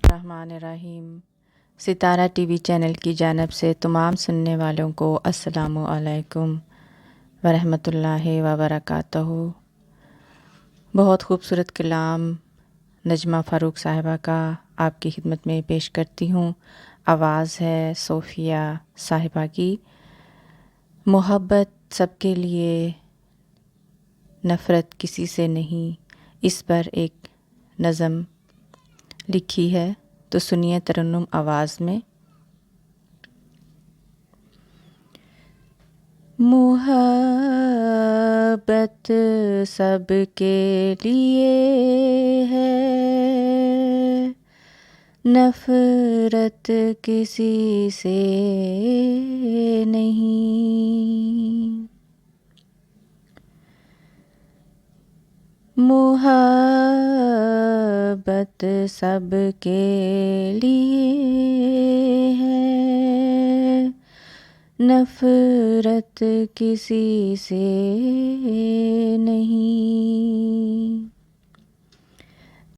الرحمن الرحیم۔ ستارہ ٹی وی چینل کی جانب سے تمام سننے والوں کو السلام علیکم ورحمۃ اللہ وبرکاتہ۔ بہت خوبصورت کلام نجمہ فاروق صاحبہ کا آپ کی خدمت میں پیش کرتی ہوں۔ آواز ہے صوفیہ صاحبہ کی۔ محبت سب کے لیے، نفرت کسی سے نہیں، اس پر ایک نظم لکھی ہے، تو سنیے ترنم آواز میں۔ محبت سب کے لیے ہے، نفرت کسی سے نہیں۔ محبت سب کے لیے ہے، نفرت کسی سے